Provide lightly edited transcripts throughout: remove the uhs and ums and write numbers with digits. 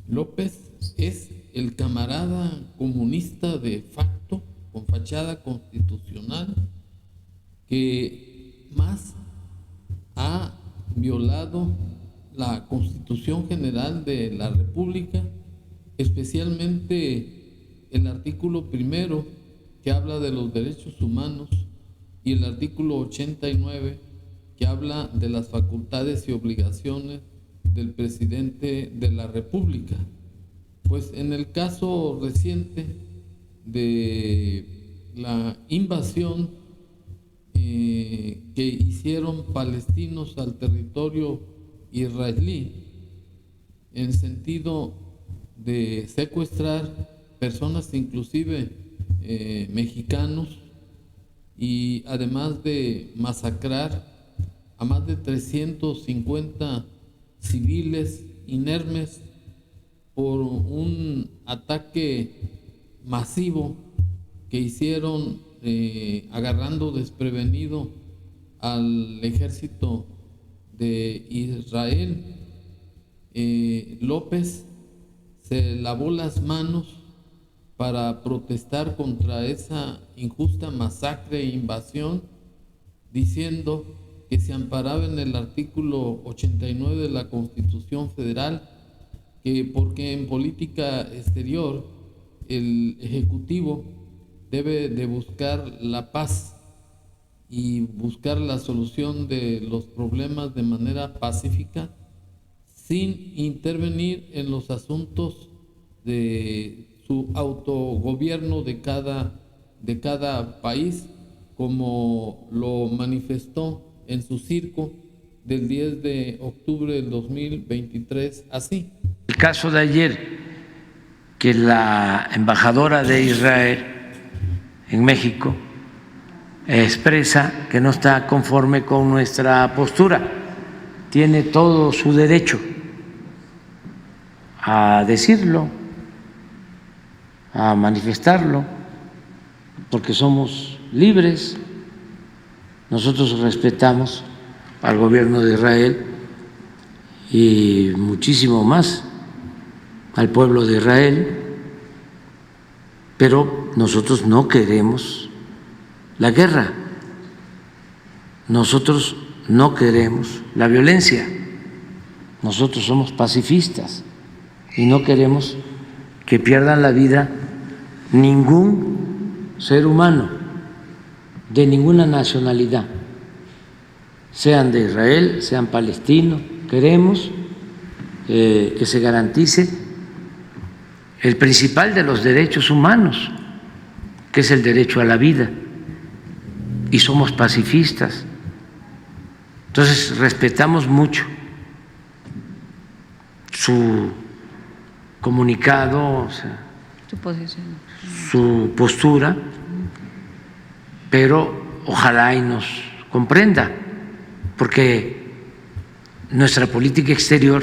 López es el camarada comunista de facto, con fachada constitucional, que más ha violado la Constitución General de la República, especialmente el artículo primero, que habla de los derechos humanos, y el artículo 89, que habla de las facultades y obligaciones del presidente de la República. Pues en el caso reciente de la invasión que hicieron palestinos al territorio israelí, en sentido de secuestrar personas, inclusive mexicanos, y además de masacrar a más de 350 civiles inermes por un ataque masivo que hicieron agarrando desprevenido al ejército de Israel. López se lavó las manos para protestar contra esa injusta masacre e invasión, diciendo que se amparaba en el artículo 89 de la Constitución Federal, que porque en política exterior el Ejecutivo debe de buscar la paz y buscar la solución de los problemas de manera pacífica, sin intervenir en los asuntos de su autogobierno de cada país, como lo manifestó en su circo del 10 de octubre del 2023, así. El caso de ayer, que la embajadora de Israel en México expresa que no está conforme con nuestra postura, tiene todo su derecho a decirlo, a manifestarlo, porque somos libres. Nosotros respetamos al gobierno de Israel y muchísimo más al pueblo de Israel, pero nosotros no queremos la guerra, nosotros no queremos la violencia, nosotros somos pacifistas y no queremos que pierdan la vida ningún ser humano de ninguna nacionalidad, sean de Israel, sean palestinos. Queremos que se garantice el principal de los derechos humanos, que es el derecho a la vida, y somos pacifistas. Entonces respetamos mucho su comunicado, o sea, su posición, su postura, pero ojalá y nos comprenda, porque nuestra política exterior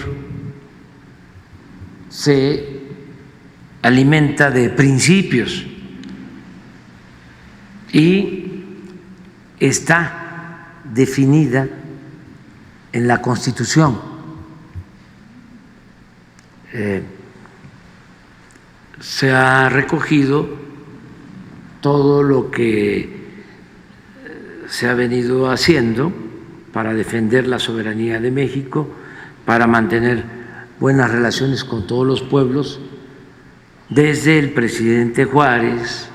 se alimenta de principios y está definida en la Constitución. Se ha recogido todo lo que se ha venido haciendo para defender la soberanía de México, para mantener buenas relaciones con todos los pueblos, desde el presidente Juárez,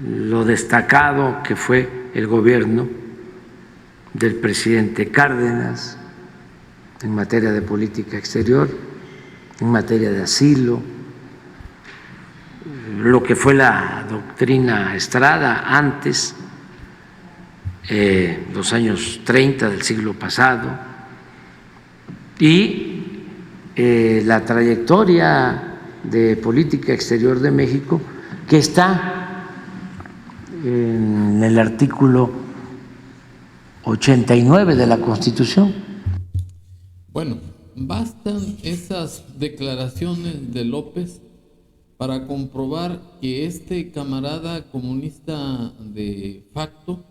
lo destacado que fue el gobierno del presidente Cárdenas en materia de política exterior, en materia de asilo, lo que fue la doctrina Estrada antes, los años 30 del siglo pasado, y la trayectoria de política exterior de México, que está en el artículo 89 de la Constitución. Bueno, bastan esas declaraciones de López para comprobar que este camarada comunista de facto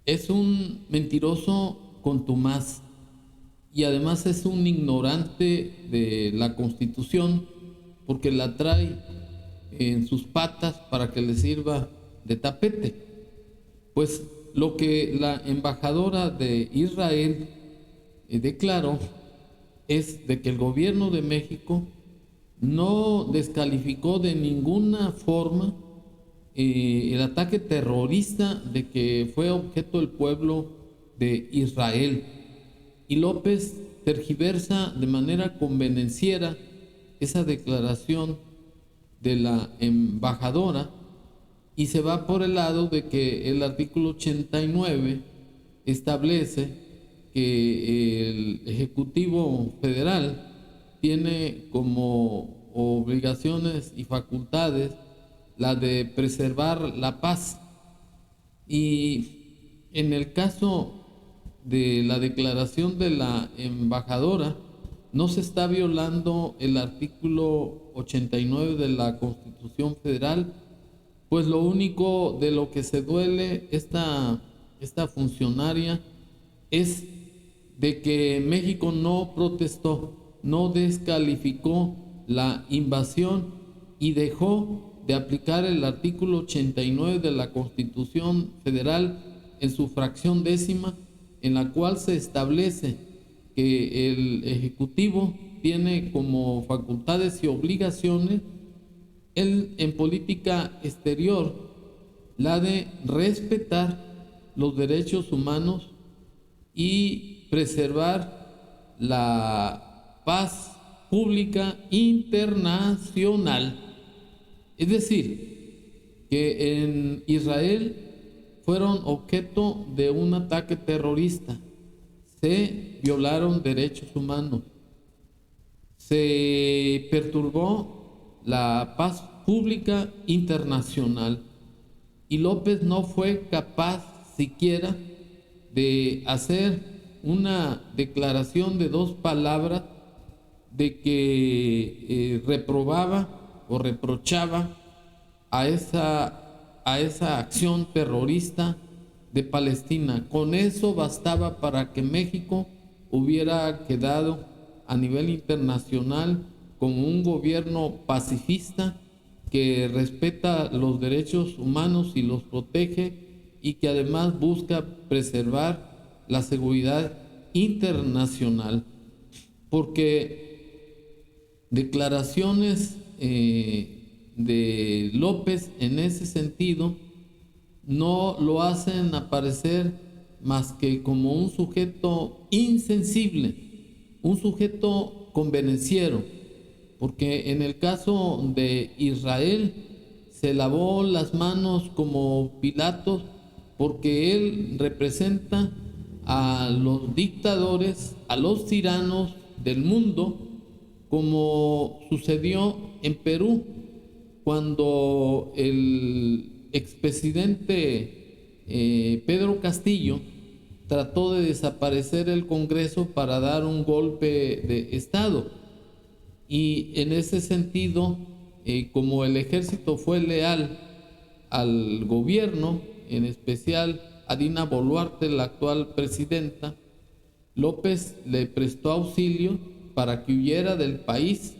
es un mentiroso contumaz, y además es un ignorante de la Constitución porque la trae en sus patas para que le sirva de tapete. Pues lo que la embajadora de Israel declaró es de que el gobierno de México no descalificó de ninguna forma el ataque terrorista de que fue objeto el pueblo de Israel. Y López tergiversa de manera convenenciera esa declaración de la embajadora y se va por el lado de que el artículo 89 establece que el Ejecutivo Federal tiene como obligaciones y facultades la de preservar la paz. Y en el caso de la declaración de la embajadora, no se está violando el artículo 89 de la Constitución Federal, pues lo único de lo que se duele esta funcionaria es de que México no protestó, no descalificó la invasión y dejó de aplicar el artículo 89 de la Constitución Federal en su fracción décima, en la cual se establece que el Ejecutivo tiene como facultades y obligaciones en política exterior la de respetar los derechos humanos y preservar la paz pública internacional. Es decir, que en Israel fueron objeto de un ataque terrorista, se violaron derechos humanos, se perturbó la paz pública internacional y López no fue capaz siquiera de hacer una declaración de 2 palabras de que reprobaba o reprochaba a esa acción terrorista de Palestina. Con eso bastaba para que México hubiera quedado a nivel internacional como un gobierno pacifista que respeta los derechos humanos y los protege y que además busca preservar la seguridad internacional. Porque declaraciones de López en ese sentido no lo hacen aparecer más que como un sujeto insensible, un sujeto convenenciero, porque en el caso de Israel se lavó las manos como Pilatos porque él representa a los dictadores, a los tiranos del mundo, como sucedió en Perú cuando el expresidente Pedro Castillo trató de desaparecer el Congreso para dar un golpe de Estado. Y en ese sentido, como el ejército fue leal al gobierno, en especial a Dina Boluarte, la actual presidenta, López le prestó auxilio para que huyera del país.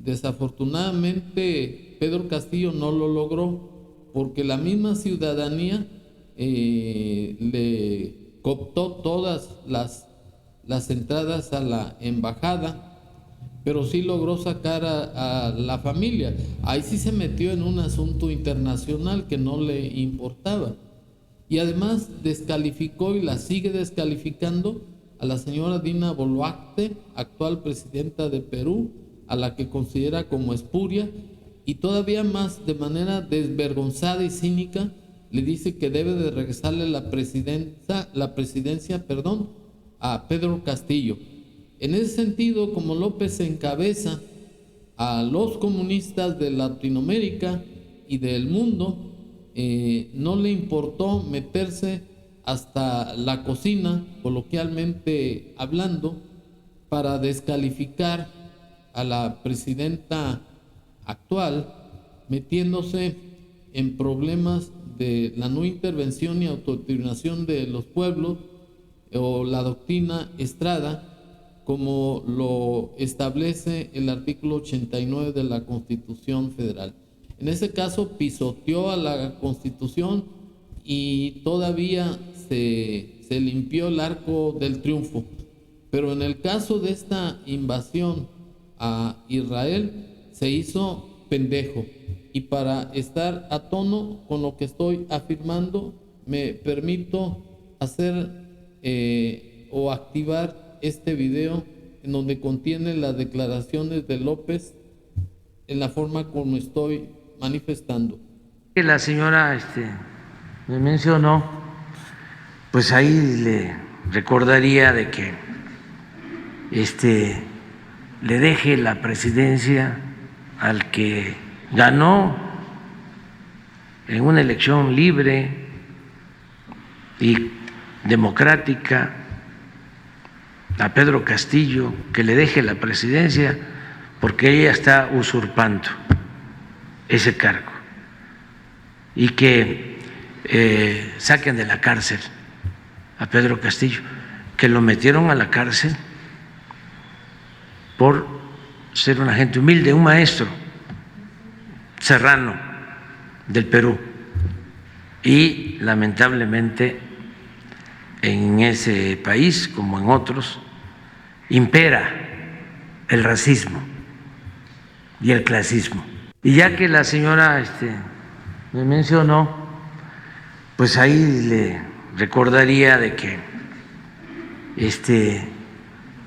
Desafortunadamente, Pedro Castillo no lo logró porque la misma ciudadanía le cooptó todas las entradas a la embajada, pero sí logró sacar a la familia. Ahí sí se metió en un asunto internacional que no le importaba. Y además descalificó y la sigue descalificando a la señora Dina Boluarte, actual presidenta de Perú, a la que considera como espuria, y todavía más de manera desvergonzada y cínica le dice que debe de regresarle la presidencia a Pedro Castillo. En ese sentido, como López encabeza a los comunistas de Latinoamérica y del mundo, no le importó meterse hasta la cocina, coloquialmente hablando, para descalificar a la presidenta actual, metiéndose en problemas de la no intervención y autodeterminación de los pueblos o la doctrina Estrada, como lo establece el artículo 89 de la Constitución Federal. En ese caso pisoteó a la Constitución y todavía se limpió el arco del triunfo. Pero en el caso de esta invasión a Israel se hizo pendejo. Y para estar a tono con lo que estoy afirmando, me permito hacer o activar este video en donde contiene las declaraciones de López en la forma como estoy manifestando. La señora me mencionó, pues ahí le recordaría de que le deje la presidencia al que ganó en una elección libre y democrática, a Pedro Castillo, que le deje la presidencia porque ella está usurpando ese cargo, y que saquen de la cárcel a Pedro Castillo, que lo metieron a la cárcel por ser una gente humilde, un maestro serrano del Perú, y lamentablemente en ese país, como en otros, impera el racismo y el clasismo. Y ya que la señora me mencionó, pues ahí le recordaría de que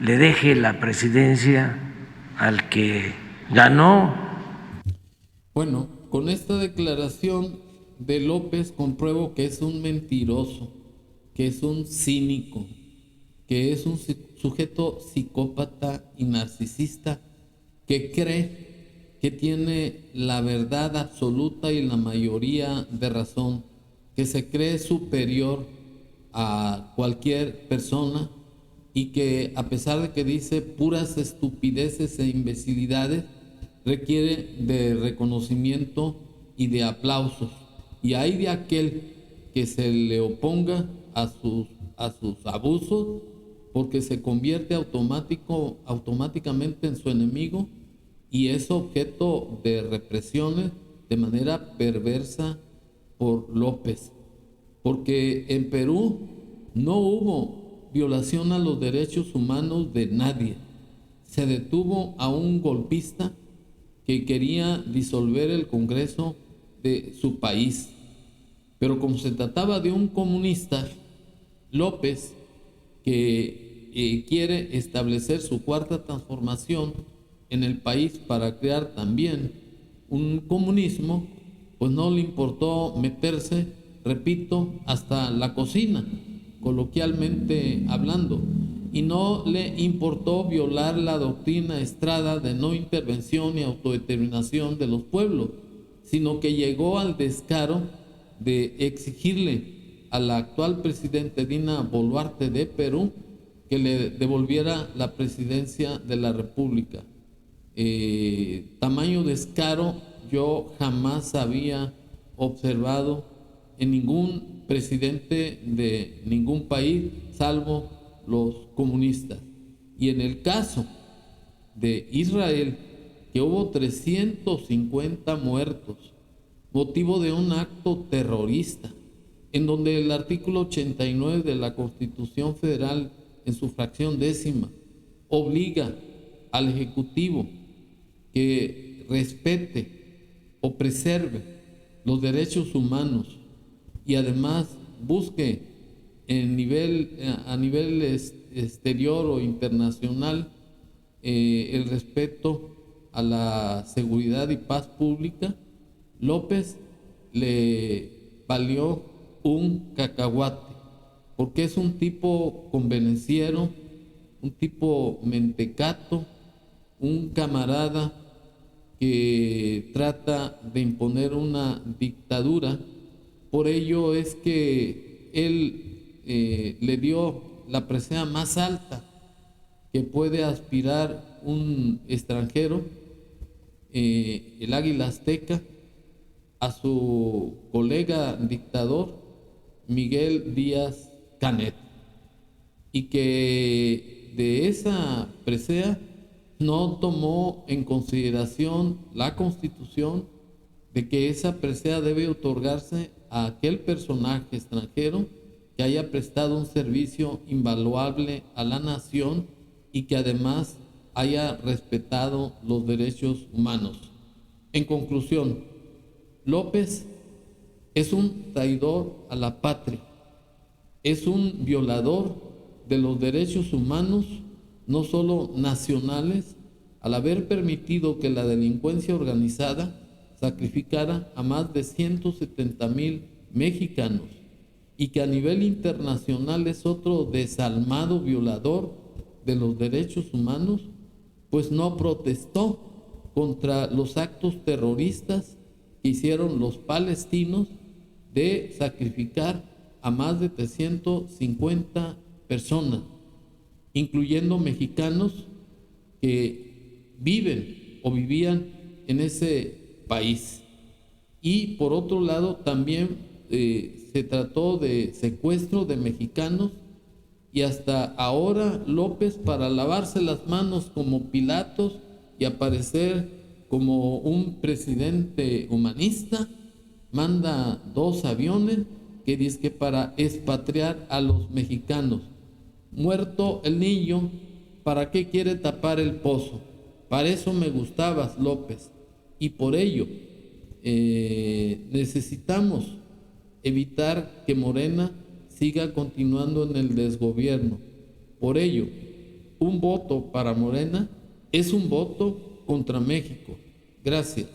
le deje la presidencia al que ganó. Bueno, con esta declaración de López compruebo que es un mentiroso, que es un cínico, que es un sujeto psicópata y narcisista que cree que tiene la verdad absoluta y la mayoría de razón, que se cree superior a cualquier persona y que a pesar de que dice puras estupideces e imbecilidades, requiere de reconocimiento y de aplausos. Y hay de aquel que se le oponga a sus abusos, porque se convierte automáticamente en su enemigo y es objeto de represiones de manera perversa por López. Porque en Perú no hubo violación a los derechos humanos de nadie. Se detuvo a un golpista que quería disolver el Congreso de su país. Pero como se trataba de un comunista, López, que quiere establecer su cuarta transformación en el país para crear también un comunismo, pues no le importó meterse, repito, hasta la cocina, coloquialmente hablando, y no le importó violar la doctrina Estrada de no intervención y autodeterminación de los pueblos, sino que llegó al descaro de exigirle a la actual presidenta Dina Boluarte de Perú que le devolviera la presidencia de la República. Tamaño descaro yo jamás había observado en ningún presidente de ningún país, salvo los comunistas. Y en el caso de Israel, que hubo 350 muertos, motivo de un acto terrorista, en donde el artículo 89 de la Constitución Federal, en su fracción 10ª, obliga al Ejecutivo que respete o preserve los derechos humanos y además busque a nivel exterior o internacional el respeto a la seguridad y paz pública. López le valió un cacahuate, porque es un tipo convenenciero, un tipo mentecato, un camarada que trata de imponer una dictadura. Por ello es que él le dio la presea más alta que puede aspirar un extranjero, el águila azteca, a su colega dictador Miguel Díaz Canet, y que de esa presea no tomó en consideración la Constitución de que esa presea debe otorgarse a aquel personaje extranjero que haya prestado un servicio invaluable a la nación y que además haya respetado los derechos humanos. En conclusión, López es un traidor a la patria, es un violador de los derechos humanos, no solo nacionales, al haber permitido que la delincuencia organizada sacrificara a más de 170,000 mexicanos y que a nivel internacional es otro desalmado violador de los derechos humanos, pues no protestó contra los actos terroristas que hicieron los palestinos de sacrificar a más de 350 personas, incluyendo mexicanos que viven o vivían en ese país. Y por otro lado también se trató de secuestro de mexicanos, y hasta ahora López, para lavarse las manos como Pilatos y aparecer como un presidente humanista, manda 2 aviones que dice que para expatriar a los mexicanos. Muerto el niño, ¿para qué quiere tapar el pozo? Para eso me gustabas, López, y por ello necesitamos evitar que Morena siga continuando en el desgobierno. Por ello, un voto para Morena es un voto contra México. Gracias.